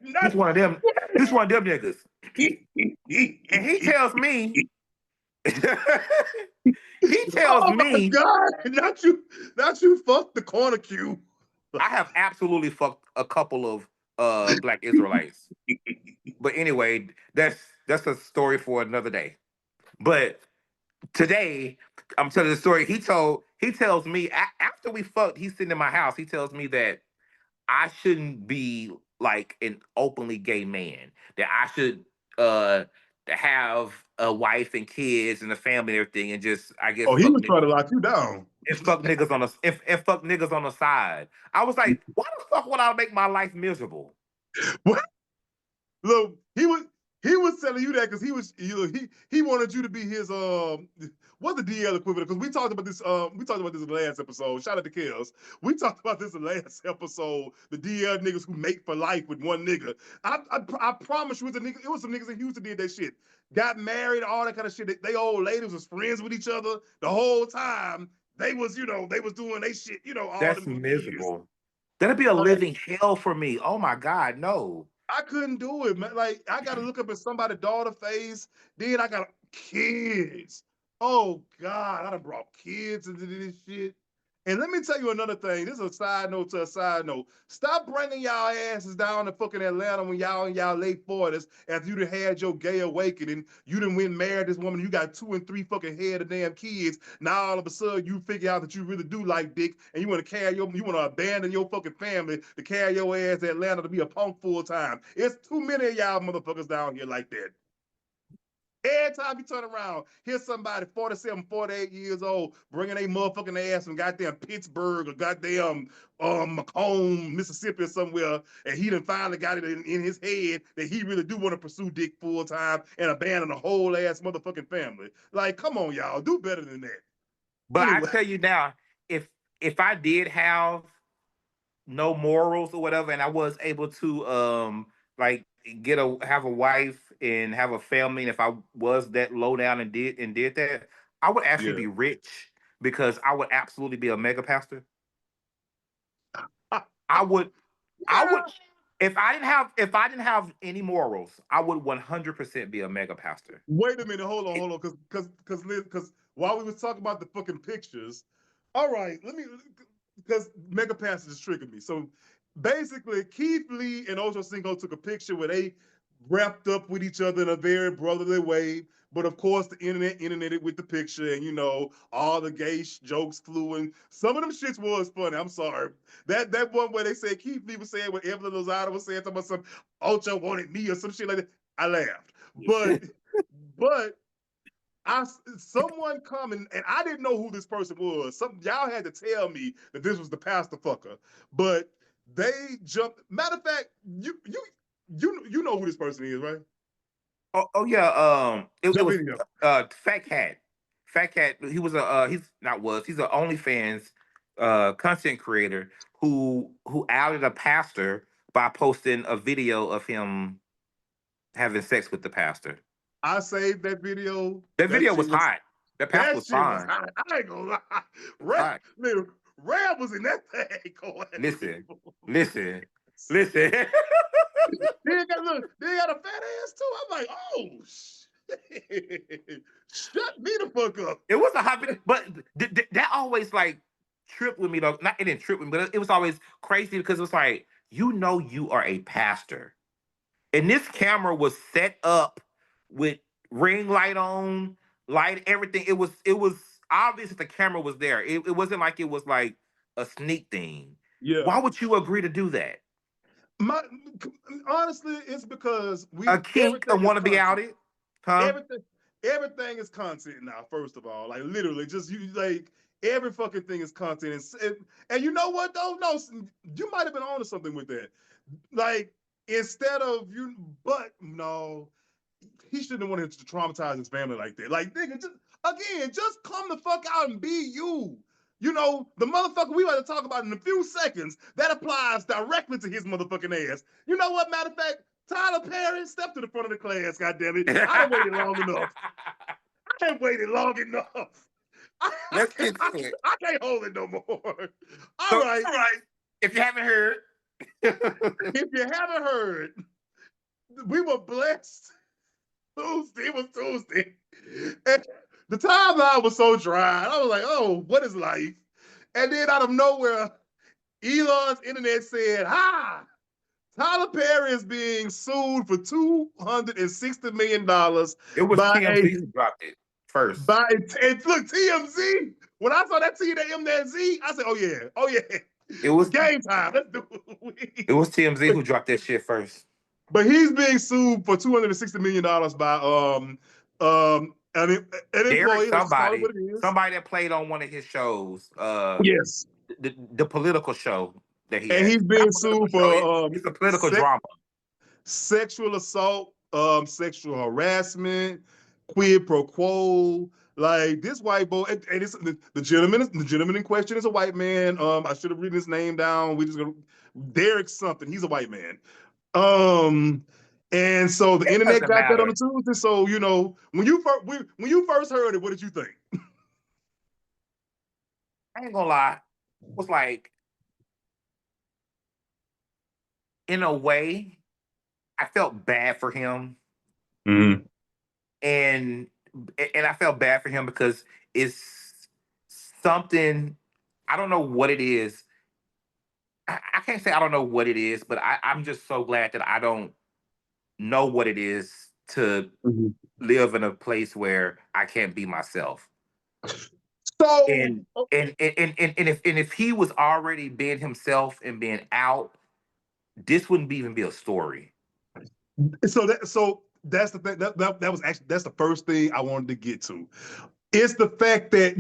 He's Not. one of them. He's one of them niggas. And he tells me. He tells Oh my me god! Not you! Not you! Fuck the corner cue. I have absolutely fucked a couple of black Israelites. But anyway, that's a story for another day. But today, I'm telling the story. He tells me after we fucked, he's sitting in my house. He tells me that I shouldn't be like an openly gay man. That I should have a wife and kids and a family and everything, and just I guess Oh, he was trying to lock you down. fuck niggas on the and fuck niggas on the side. I was like, why the fuck would I make my life miserable? What? Look, he was telling you that because he wanted you to be his what's the DL equivalent? Because we talked about this in the last episode. Shout out to Kills. We talked about this in the last episode. The DL niggas who mate for life with one nigga. I promise you, it was some niggas in Houston did that shit. Got married, all that kind of shit. They old ladies was friends with each other the whole time. They was they was doing they shit all That's them years. miserable. That'd be a Like, living hell for me. Oh my god, no. I couldn't do it, man. Like I got to look up at somebody's daughter face. Then I got kids. Oh God, I done brought kids into this shit. And let me tell you another thing. This is a side note to a side note. Stop bringing y'all asses down to fucking Atlanta when y'all in y'all late 40s after you done had your gay awakening. You done went married this woman. You got 2 and 3 fucking head of damn kids. Now all of a sudden you figure out that you really do like dick and you want to you want to abandon your fucking family to carry your ass to Atlanta to be a punk full time. It's too many of y'all motherfuckers down here like that. Every time you turn around, here's somebody 47, 48 years old bringing a motherfucking ass from goddamn Pittsburgh or goddamn Macomb, Mississippi or somewhere, and he done finally got it in his head that he really do want to pursue dick full time and abandon a whole ass motherfucking family. Like, come on, y'all, do better than that. But I Anyway, tell you now, if I did have no morals or whatever, and I was able to like have a wife and have a family, and if I was that low down and did that, I would actually yeah. be rich because I would absolutely be a mega pastor. I would I would if I didn't have any morals, I would 100% be a mega pastor. Wait a minute, hold on, because while we was talking about the fucking pictures, all right, let me because Mega Pass is tricking me. So basically, Keith Lee and Ocho Cinco took a picture where they wrapped up with each other in a very brotherly way. But of course, the internet it with the picture, and all the gay jokes flew, and some of them shits was funny. I'm sorry. That one where they said Keith Lee was saying what Evelyn Lozada was saying, talking about some Ocho wanted me or some shit like that. I laughed. But someone coming and I didn't know who this person was. Y'all had to tell me that this was the pastor fucker. But they jumped. Matter of fact, you know who this person is, right? Oh yeah, it Jump was in here. Fat Cat. Fat Cat, he was he's an OnlyFans content creator who outed a pastor by posting a video of him having sex with the pastor. I saved that video. That video was hot. That pastor That was shit was fine. hot. I ain't gonna lie. Ram, Hot. Ram was in that thing going. Listen, listen, listen. They got a fat ass too. I'm like, oh shit. Shut me the fuck up. It was a hot video, but that always like tripped with me though. Not it didn't trip with me, but it was always crazy because it was like you are a pastor, and this camera was set up with ring light on, light everything. It was obvious that the camera was there. It wasn't like it was like a sneak thing. Yeah. Why would you agree to do that? My honestly, it's because A kink everything and is want to be content. outed, huh? Everything everything is content now. First of all, like literally, just you like every fucking thing is content. And you know what though? No, you might have been on to something with that. Like instead of you, but no, he shouldn't have wanted to traumatize his family like that. Like nigga, just come the fuck out and be you. The motherfucker we about to talk about in a few seconds, that applies directly to his motherfucking ass. You know what, matter of fact, Tyler Perry, step to the front of the class, goddammit. I done waited long enough. I have waited long enough. Let's get to it. I can't hold it no more. All So, right. all right. If you haven't heard, If you haven't heard, we were blessed. Tuesday was Tuesday. And the timeline was so dry. I was like, oh, what is life? And then out of nowhere, Elon's internet said, hi, Tyler Perry is being sued for $260 million it was by TMZ who dropped it first. and look, TMZ. When I saw that TMZ, I said, oh yeah. It was Game time. Let's do it. it was TMZ who dropped that shit first. But he's being sued for $260 million by an Derek, employee. Let's just call it what it is. somebody that played on one of his shows, Yes. the political show that he And has. he's Not being political sued show. for It's a political sex, drama. sexual assault, sexual harassment, quid pro quo. Like this white boy, and it's the gentleman in question is a white man. I should have written his name down. We just gonna Derek something. He's a white man. Um, and so the It internet doesn't got that on matter. the Tuesday. So when you first heard it, what did you think? I ain't gonna lie. It was like, in a way, I felt bad for him. Mm-hmm. And and I felt bad for him because it's something. I don't know what it is. I can't say I don't know what it is, but I'm just so glad that I don't know what it is to Mhm. live in a place where I can't be myself. So, And and if he was already being himself and being out, this wouldn't be even be a story. so that's the thing. That was actually that's the first thing I wanted to get to. It's the fact that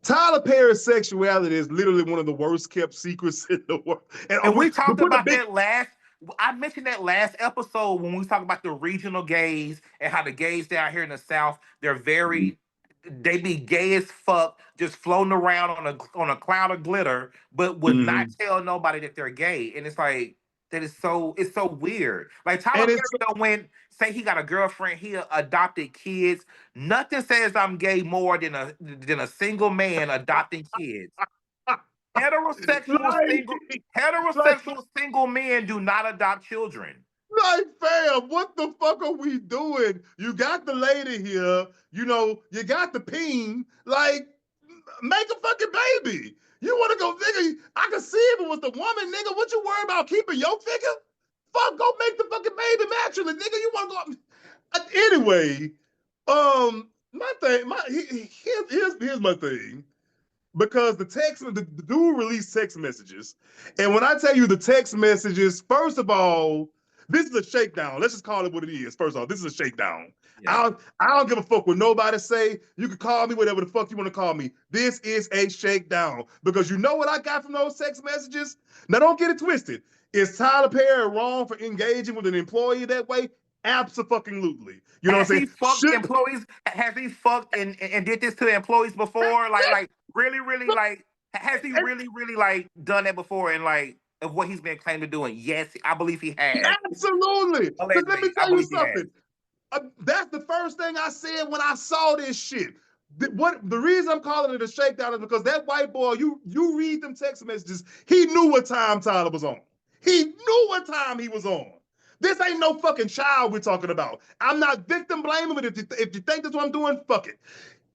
Tyler Perry's sexuality is literally one of the worst kept secrets in the world. And And we we talked put a about big that last. I mentioned that last episode when we talked about the regional gays and how the gays down here in the South, they're very, they be gay as fuck, just floating around on a cloud of glitter, but would not Mhm. tell nobody that they're gay. And it's like that is so it's so weird. Like Tyler And Perry it's don't win. Say he got a girlfriend, he adopted kids. Nothing says I'm gay more than a single man adopting kids. Heterosexual like single like heterosexual single men do not adopt children. like fam, what the fuck are we doing? You got the lady here, you got the peen, like make a fucking baby. You want to go nigga? I can see if it was the woman, nigga. What you worry about keeping your figure? Fuck, go make the fucking baby naturally, nigga. You want to go? Anyway, my thing, here's my thing. Because the dude released text messages, and when I tell you the text messages, first of all, this is a shakedown. Let's just call it what it is. First of all, this is a shakedown. Yeah. I don't give a fuck what nobody say. You can call me whatever the fuck you want to call me. This is a shakedown because you know what I got from those text messages. Now don't get it twisted. Is Tyler Perry wrong for engaging with an employee that way? Absolutely. You know what Has I'm he saying? fucked employees? Has he fucked and did this to employees before? Like really, really like has he really like done that before and like of what he's been claimed to doing? Yes, I believe he has. Absolutely. Because let me Allegedly, I tell you believe he has. something. That's the first thing I said when I saw this shit. The reason I'm calling it a shakedown is because that white boy, you read them text messages, he knew what time Tyler was on. He knew what time he was on. This ain't no fucking child we're talking about. I'm not victim blaming, but if you think that's what I'm doing, fuck it.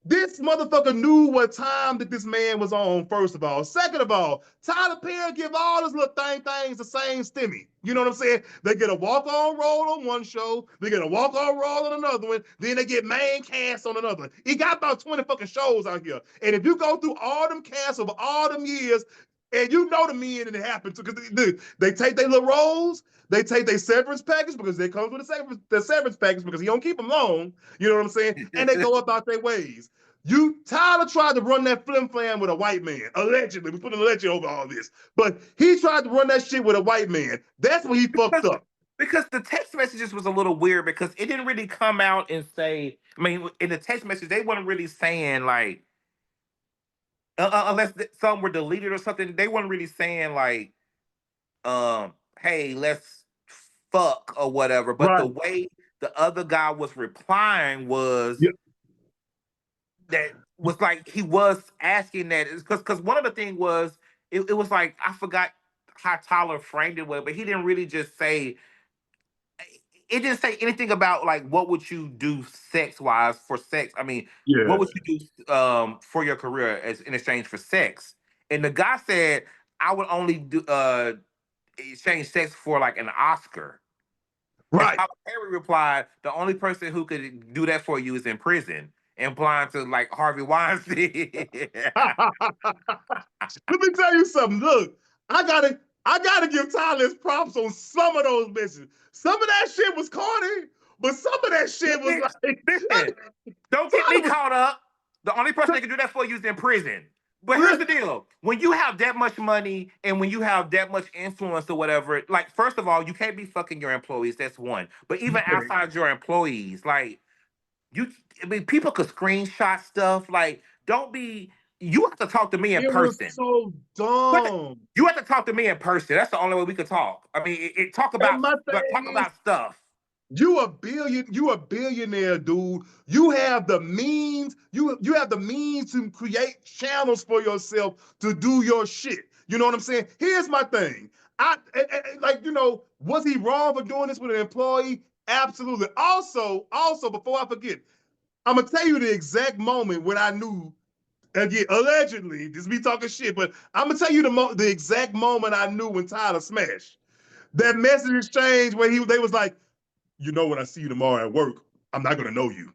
This motherfucker knew what time that this man was on, first of all. Second of all, Tyler Perry give all his little things the same stimmy. You know what I'm saying? They get a walk-on role on one show, they get a walk-on role on another one, then they get main cast on another one. He got about 20 fucking shows out here. And if you go through all them casts over all them years, and you know the men and it happens because they take their little roles, they take their severance package because they comes with the severance package because he don't keep them long. You know what I'm saying? And they go about their ways. Tyler tried to run that flim flam with a white man. Allegedly, we put an alleged over all this, but he tried to run that shit with a white man. That's when he fucked up. Because the text messages was a little weird because it didn't really come out and say. I mean, in the text message, they weren't really saying like, unless some were deleted or something. They weren't really saying like, hey, let's fuck or whatever. But the Right. way the other guy was replying was Yeah. that was like he was asking that because one of the thing was it was like I forgot how Tyler framed it well, but he didn't really just say it didn't say anything about like what would you do sex wise for sex. I mean, what Yeah. would you do for your career as in exchange for sex? And the guy said I would only do exchange sex for like an Oscar. And Right. Tyler Perry replied, "The only person who could do that for you is in prison," implying to like Harvey Weinstein. Let me tell you something. Look, I gotta, I gotta give Tyler his props on some of those messages. Some of that shit was corny, but some of that shit was like, Listen, don't get me Tyler was. caught up. The only person that can do that for you is in prison. But here's the deal: when you have that much money and when you have that much influence or whatever, like first of all, you can't be fucking your employees. That's one. But even outside your employees, like you, I mean, people could screenshot stuff. Like, don't be. You have to talk to me in It was person. so What? dumb. You have to talk to me in person. That's the only way we could talk. I mean, talk And about my talk thing is, about stuff. you a billionaire, dude. You have the means, you have the means to create channels for yourself to do your shit. You know what I'm saying? Here's my thing. Like, was he wrong for doing this with an employee? Absolutely. Also, before I forget, I'm gonna tell you the exact moment when I knew. Again, allegedly, just me talking shit, but I'm gonna tell you the exact moment I knew when Tyler smashed. That message exchange where they was like, you know, when I see you tomorrow at work, I'm not gonna know you.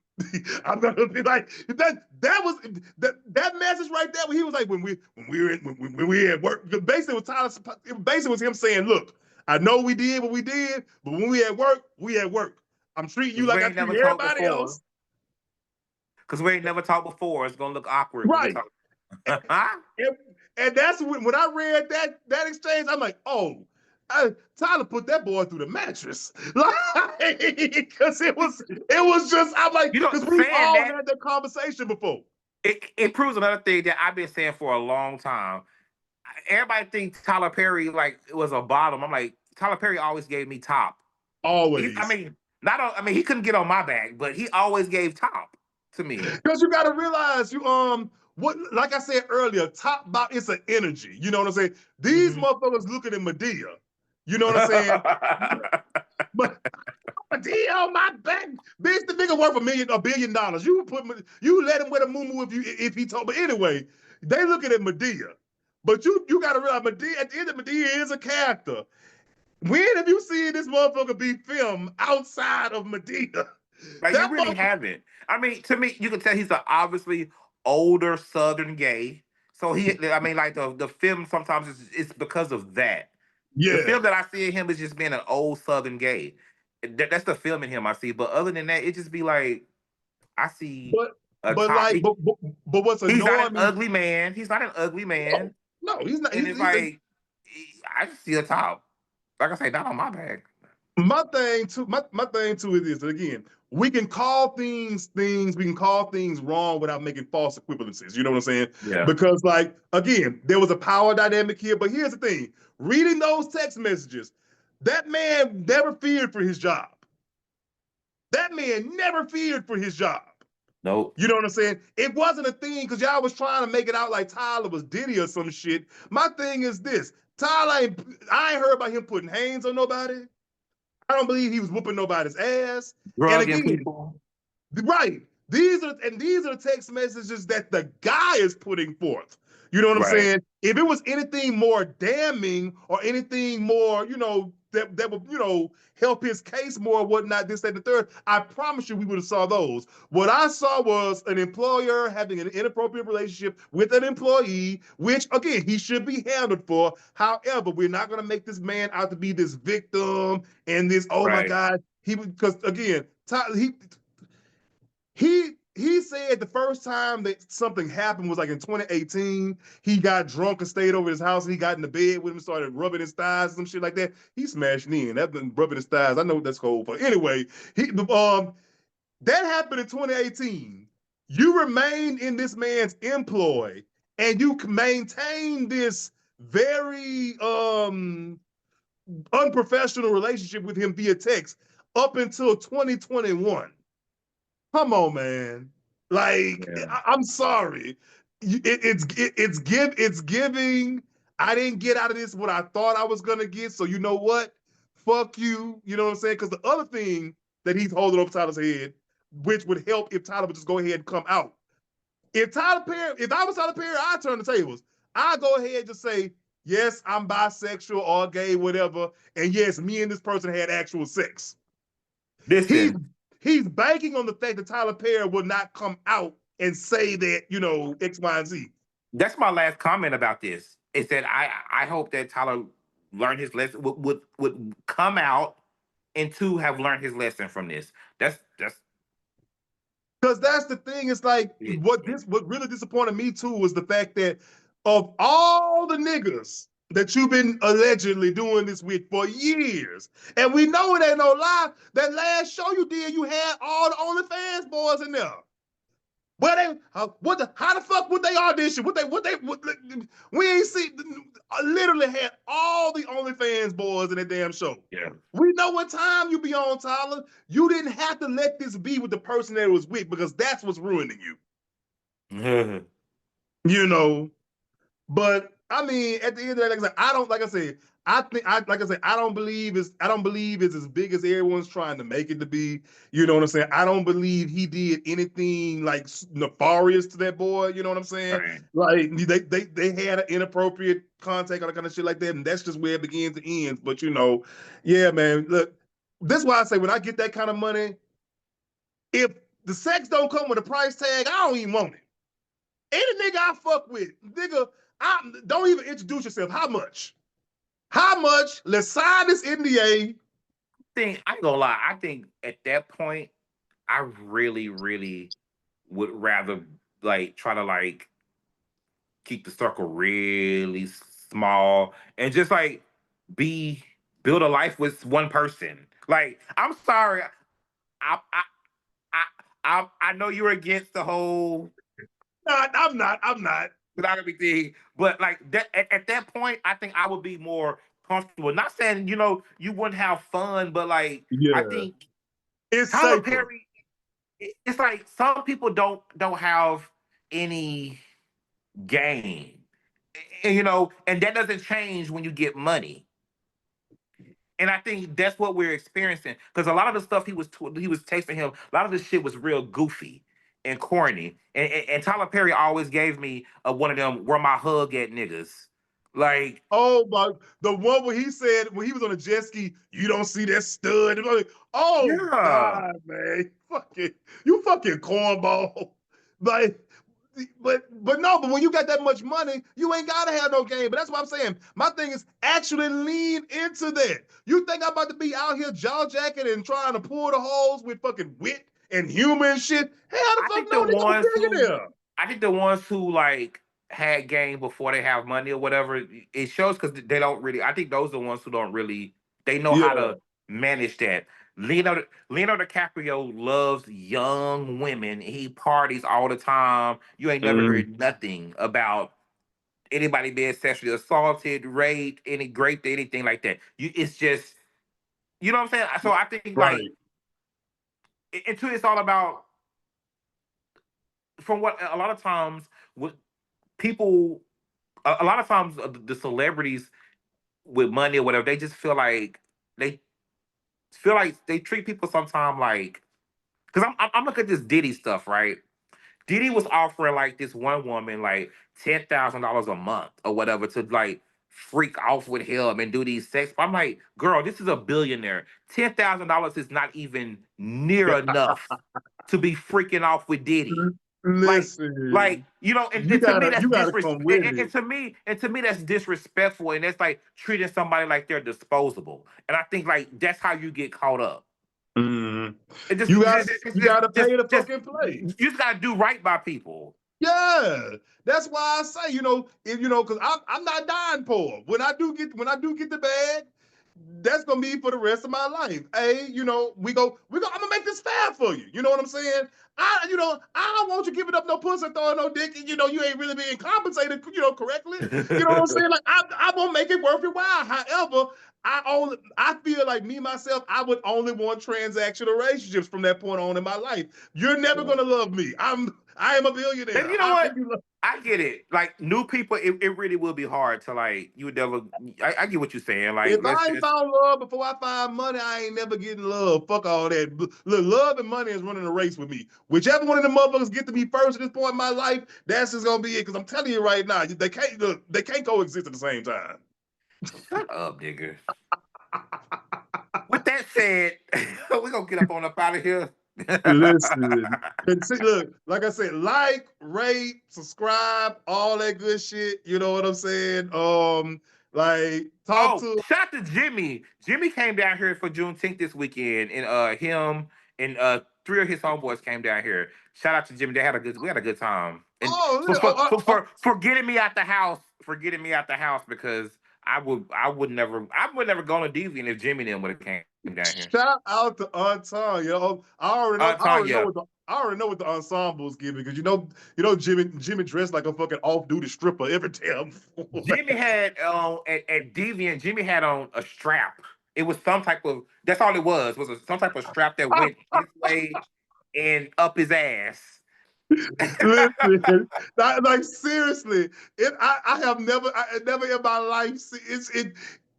I'm gonna be like that was that message right there when he was like when we at work. Basically, it was Tyler. Basically, was him saying, "Look, I know we did what we did, but when we at work, we at work. I'm treating you Because we like I ain't treat never talked everybody before. else." Because we ain't never talked before. It's gonna look awkward when we Right. talk. And, and that's when I read that exchange, I'm like, oh, Tyler put that boy through the mattress, like, because it was just I'm like, You know, because we've saying all that had that conversation before. it proves another thing that I've been saying for a long time. Everybody thinks Tyler Perry like it was a bottom. I'm like Tyler Perry always gave me top. I Always, mean, not on, I mean he couldn't get on my back, but he always gave top to me. because you got to realize what, like I said earlier, top bot, it's an energy. You know what I'm saying? These Mhm. motherfuckers looking at Medea. You know what I'm saying? But Medea on my back, bitch, the nigga worth $1 billion. You let him wear the moo if he told. But anyway, they looking at Medea. But you got to realize Medea, at the end of Medea is a character. When have you seen this motherfucker be filmed outside of Medea? Like you That really motherfucker, haven't. I mean, to me, you can tell he's an obviously older Southern gay. So I mean, like the film sometimes it's because of that. The yeah. film that I see in him is just being an old Southern gay. That's the film in him I see. But other than that, it just be like I see But a but top. like but what's He's not an annoying me? ugly man. He's not an ugly No, man. no, he's not. And it's He's like I just see a top. Like I say, not on my back. my thing too is this. Again, we can call things, we can call things wrong without making false equivalencies. You know what I'm saying? Yeah. Because like again, there was a power dynamic here. But here's the thing: reading those text messages, that man never feared for his job. That man never feared for his job. Nope. You know what I'm saying? It wasn't a thing because y'all was trying to make it out like Tyler was Diddy or some shit. My thing is this: I ain't heard about him putting hands on nobody. I don't believe he was whooping nobody's ass. And Drugging again, people. right, these are the text messages that the guy is putting forth. You know what I'm Right. saying? If it was anything more damning or anything more, that would, help his case more, whatnot, this, that, and the third, I promise you we would have saw those. What I saw was an employer having an inappropriate relationship with an employee, which again he should be handled for. However, we're not gonna make this man out to be this victim and this, oh my Right. God, because again, he said the first time that something happened was like in 2018. He got drunk and stayed over his house, and he got in the bed with him, and started rubbing his thighs, and some shit like that. He smashed in. That been rubbing his thighs. I know what that's called. But anyway, that happened in 2018. You remain in this man's employ, and you maintain this very unprofessional relationship with him via text up until 2021. Come on, man. Like, Yeah. I'm sorry. It's giving. I didn't get out of this what I thought I was gonna get. So you know what? Fuck you. You know what I'm saying? Because the other thing that he's holding over Tyler's head, which would help if Tyler would just go ahead and come out. If I was Tyler Perry, I'd turn the tables. I'd go ahead and just say, yes, I'm bisexual or gay, whatever, and yes, me and this person had actual sex. He's Listen, he's banking on the fact that Tyler Perry will not come out and say that, X, Y, and Z. that's my last comment about this. Is that I hope that Tyler learned his lesson would come out and to have learned his lesson from this. That's Because that's the thing. It's like it. what really disappointed me too was the fact that of all the niggas that you've been allegedly doing this with for years, and we know it ain't no lie, that last show you did, you had all the OnlyFans boys in there. But how the fuck would they audition? We ain't see, literally had all the OnlyFans boys in that damn show. Yeah. We know what time you be on, Tyler. You didn't have to let this be with the person that it was with because that's what's ruining you. You know, but I mean, at the end of the day, like I said, I don't like I said. I think I like I said, I don't believe it's as big as everyone's trying to make it to be. You know what I'm saying? I don't believe he did anything like nefarious to that boy. You know what I'm saying? Right. Like they had an inappropriate contact or kind of shit like that, and that's just where it begins and ends. But you know, yeah, man. Look, this is why I say when I get that kind of money, if the sex don't come with a price tag, I don't even want it. Any nigga I fuck with, nigga, I don't even introduce yourself. How much? How much? Let's sign this NDA. I ain't gonna lie. I think at that point, I really, really would rather like try to like keep the circle really small and just like be build a life with one person. Like, I'm sorry, I I I know you're against the whole I'm not. I'm not. monogamy thing, but like that at that point, I think I would be more comfortable. Not saying you wouldn't have fun, but like I Yeah. think It's Tyler safer. Perry. It's like some people don't have any game, and and that doesn't change when you get money. And I think that's what we're experiencing because a lot of the stuff he was tasting him, a lot of this shit was real goofy and corny. And Tyler Perry always gave me one of them where my hug at niggas. Like, Oh my, the one where he said when he was on a jet ski, you don't see that stud. And I'm like, oh yeah. God, man, you fucking cornball. Like, but when you got that much money, you ain't gotta have no game. But that's what I'm saying. My thing is actually lean into that. You think I'm about to be out here jaw jacking and trying to pull the holes with fucking wit and humor and shit? Hell the I fuck think no, the nigga, I'm a ones who billionaire. I think the ones who like had game before they have money or whatever, it shows because they don't really. I think those are the ones who don't really. They know how Yeah. to manage that. Leonardo DiCaprio loves young women. He parties all the time. You ain't never Mm, heard nothing about anybody being sexually assaulted, raped, anything like that. It's just what I'm saying. So I think like right. until it's all about from what a lot of times with people a lot of times the celebrities with money or whatever they just they feel like they treat people sometimes like because I'm looking at this Diddy stuff, right? Diddy was offering like this one woman like $10,000 a month or whatever to like freak off with him and do these sex. I'm like, girl, this is a billionaire. $10,000 is not even near enough to be freaking off with Diddy. Like, Listen, and to me that's you gotta come disrespect. with And it. to me that's disrespectful, and that's like treating somebody like they're disposable. And I think like that's how you get caught up. Mm. It just, You just, got just, you just, gotta just, pay to just fucking play. you just gotta do right by people. Yeah, that's why I say, if because I'm not dying poor. When I do get the bag, that's gonna be for the rest of my life. Hey, we go. I'm gonna make this fair for you. You know what I'm saying? I don't want you giving up no pussy, throwing no dick, and you ain't really being compensated, correctly. You know what I'm saying? Like I won't make it worth your while. However, I feel like me myself, I would only want transactional relationships from that point on in my life. You're never gonna love me. I am a And billionaire. you know How can what? you love? I get it. Like new people, it really will be hard to like you would never. I get what you're saying. Like If let's I ain't just found love before I find money, I ain't never getting love. Fuck all that. Look, love and money is running a race with me. Whichever one of them motherfuckers get to me first at this point in my life, that's just gonna be it. Because I'm telling you right now, they can't coexist at the same time. shut up, nigga. With that said, we're gonna get up out of here. Listen, and see, look, like I said, like, rate, subscribe, all that good shit. You know what I'm saying? Like talk Oh, to. shout out to Jimmy. Jimmy came down here for Juneteenth this weekend, and him and three of his homeboys came down here. Shout out to Jimmy. We had a good time. And Oh, yeah, for getting me out the house, because I would never go to Deviant if Jimmy and them would have came down here. shout out to Anton. I already know. Tanya. I already know what the ensemble's giving because Jimmy dressed like a fucking off-duty stripper every damn. Jimmy had on at Deviant. Jimmy had on a strap. It was some type of. That's all it was. Some type of strap that went his way and up his ass. Listen, like seriously, I have never in my life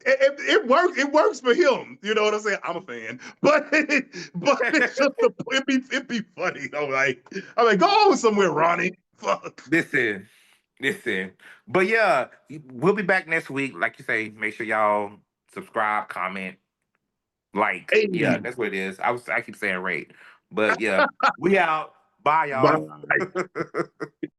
it works. It works for him. You know what I'm saying? I'm a fan, but it's just it be funny though. Like I'm like, go on somewhere, Ronnie. Fuck. Listen, listen. But yeah, we'll be back next week. Like you say, make sure y'all subscribe, comment, like. Yeah, Hey, that's what it is. I keep saying rate. But yeah, we out. Bye, y'all. bye.